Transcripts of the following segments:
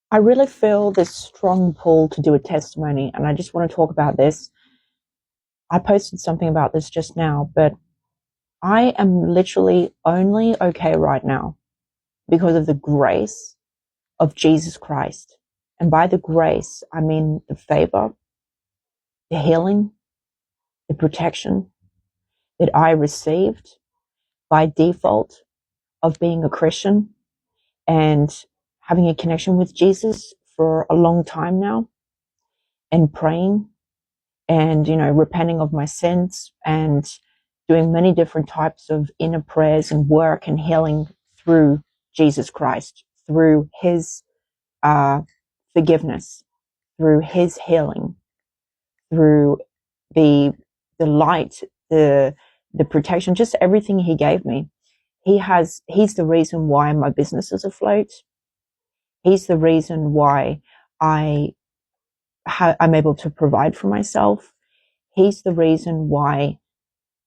I really feel this strong pull to do a testimony, and I just want to talk about this. I posted something about this just now, but I am literally only okay right now because of the grace of Jesus Christ. And by the grace, I mean the favor, the healing, the protection that I received by default of being a Christian and having a connection with Jesus for a long time now, and praying and, repenting of my sins and doing many different types of inner prayers and work and healing through Jesus Christ, through his forgiveness, through his healing, through the light, the protection, just everything he gave me. He's the reason why my business is afloat. He's the reason why I'm able to provide for myself. He's the reason why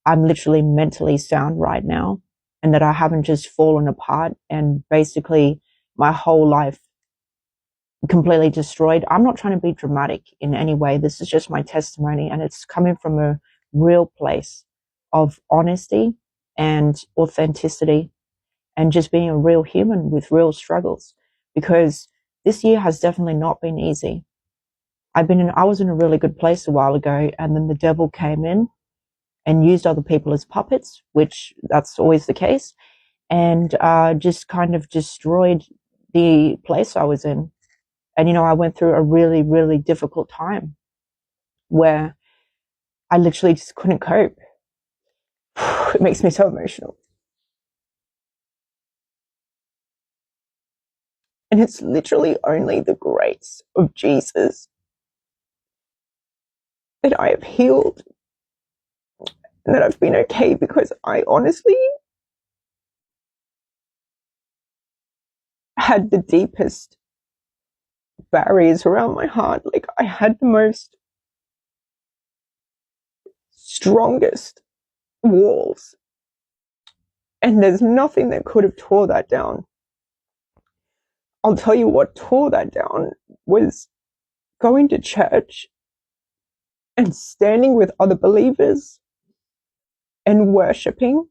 I'm literally mentally sound right now, and that I haven't just fallen apart and basically my whole life completely destroyed. I'm not trying to be dramatic in any way. This is just my testimony, and it's coming from a real place of honesty and authenticity and just being a real human with real struggles, because this year has definitely not been easy. I was in a really good place a while ago, and then the devil came in and used other people as puppets, which that's always the case, and just kind of destroyed the place I was in. And, I went through a really, really difficult time where I literally just couldn't cope. It makes me so emotional. And it's literally only the grace of Jesus that I have healed and that I've been okay, because I honestly had the deepest barriers around my heart. Like, I had the most strongest walls, and there's nothing that could have tore that down. I'll tell you what tore that down was going to church and standing with other believers and worshiping,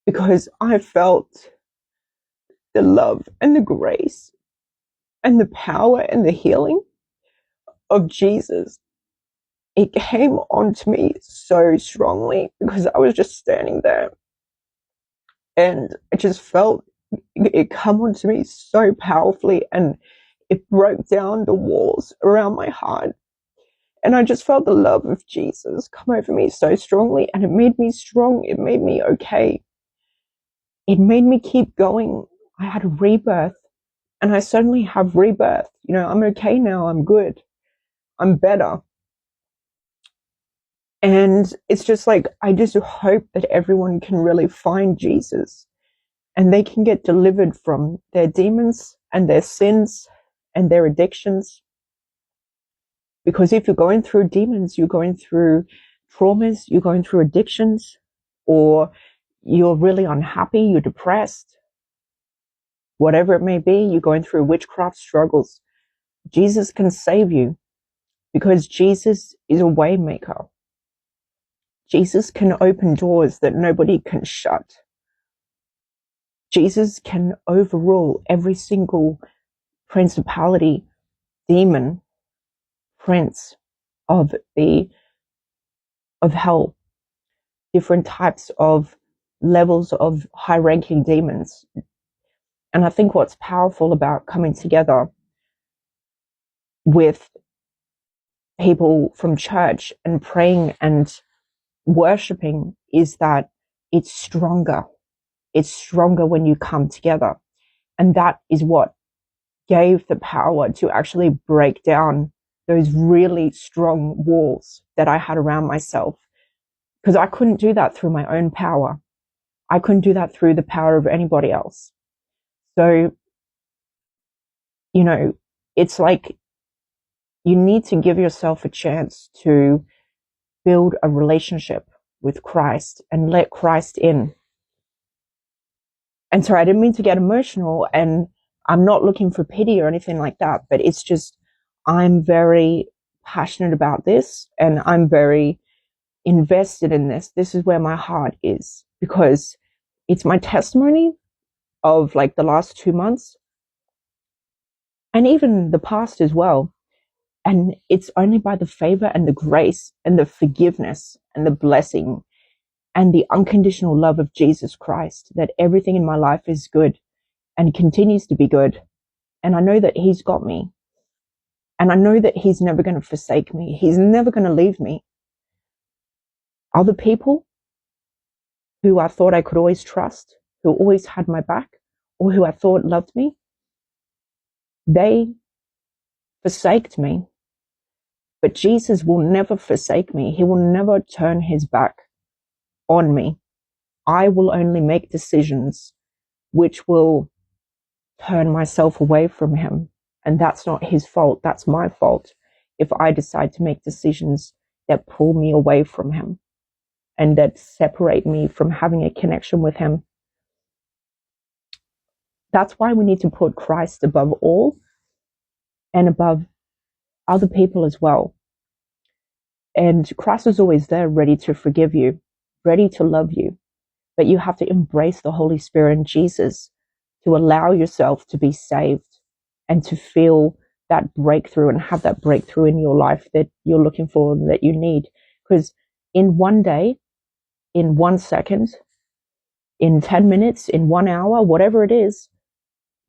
because I felt the love and the grace and the power and the healing of Jesus. It came onto me so strongly because I was just standing there, and I just felt it come onto me so powerfully, and it broke down the walls around my heart. And I just felt the love of Jesus come over me so strongly, and it made me strong. It made me okay. It made me keep going. I had a rebirth, and I certainly have rebirth. I'm okay now. I'm good. I'm better. And it's just like, I just hope that everyone can really find Jesus and they can get delivered from their demons and their sins and their addictions. Because if you're going through demons, you're going through traumas, you're going through addictions, or you're really unhappy, you're depressed, whatever it may be, you're going through witchcraft struggles, Jesus can save you, because Jesus is a way maker. Jesus can open doors that nobody can shut. Jesus can overrule every single principality, demon, prince of hell, different types of levels of high-ranking demons. And I think what's powerful about coming together with people from church and praying and worshipping is that it's stronger. It's stronger when you come together. And that is what gave the power to actually break down those really strong walls that I had around myself. Because I couldn't do that through my own power. I couldn't do that through the power of anybody else. So, it's like you need to give yourself a chance to build a relationship with Christ and let Christ in. And so I didn't mean to get emotional, and I'm not looking for pity or anything like that, but it's just, I'm very passionate about this and I'm very invested in this. This is where my heart is, because it's my testimony of like the last 2 months and even the past as well. And it's only by the favor and the grace and the forgiveness and the blessing and the unconditional love of Jesus Christ that everything in my life is good and continues to be good. And I know that He's got me. And I know that He's never going to forsake me. He's never going to leave me. Other people who I thought I could always trust, who always had my back, or who I thought loved me, they forsaked me. But Jesus will never forsake me. He will never turn His back on me. I will only make decisions which will turn myself away from Him. And that's not His fault. That's my fault if I decide to make decisions that pull me away from Him and that separate me from having a connection with Him. That's why we need to put Christ above all and above other people as well. And Christ is always there, ready to forgive you, ready to love you. But you have to embrace the Holy Spirit and Jesus to allow yourself to be saved and to feel that breakthrough and have that breakthrough in your life that you're looking for and that you need. Because in one day, in 1 second, in 10 minutes, in 1 hour, whatever it is,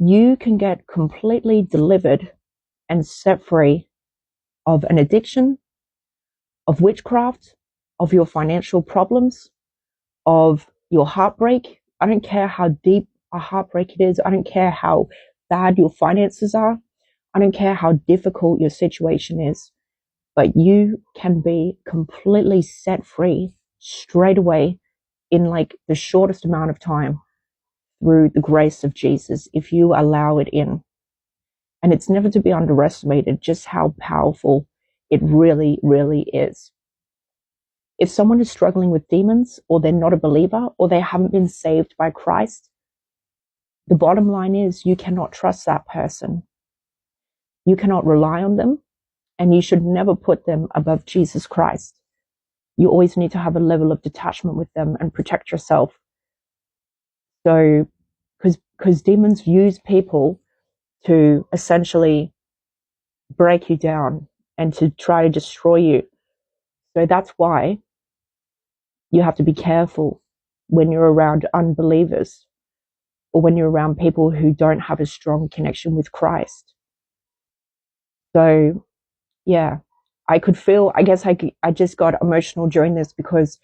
you can get completely delivered and set free of an addiction, of witchcraft, of your financial problems, of your heartbreak. I don't care how deep a heartbreak it is. I don't care how bad your finances are. I don't care how difficult your situation is. But you can be completely set free straight away in like the shortest amount of time through the grace of Jesus if you allow it in. And it's never to be underestimated just how powerful it really, really is. If someone is struggling with demons, or they're not a believer, or they haven't been saved by Christ, the bottom line is you cannot trust that person. You cannot rely on them, and you should never put them above Jesus Christ. You always need to have a level of detachment with them and protect yourself. So, because demons use people to essentially break you down and to try to destroy you. So that's why you have to be careful when you're around unbelievers or when you're around people who don't have a strong connection with Christ. So, yeah, I could feel, I just got emotional during this because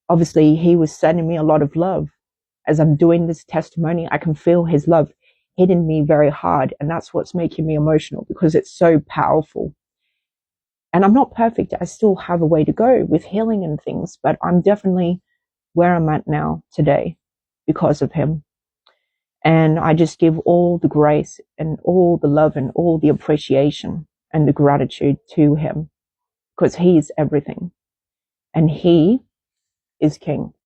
obviously He was sending me a lot of love. As I'm doing this testimony, I can feel His love hitting me very hard. And that's what's making me emotional because it's so powerful. And I'm not perfect. I still have a way to go with healing and things, but I'm definitely where I'm at now today because of Him. And I just give all the grace and all the love and all the appreciation and the gratitude to Him because He is everything and He is King.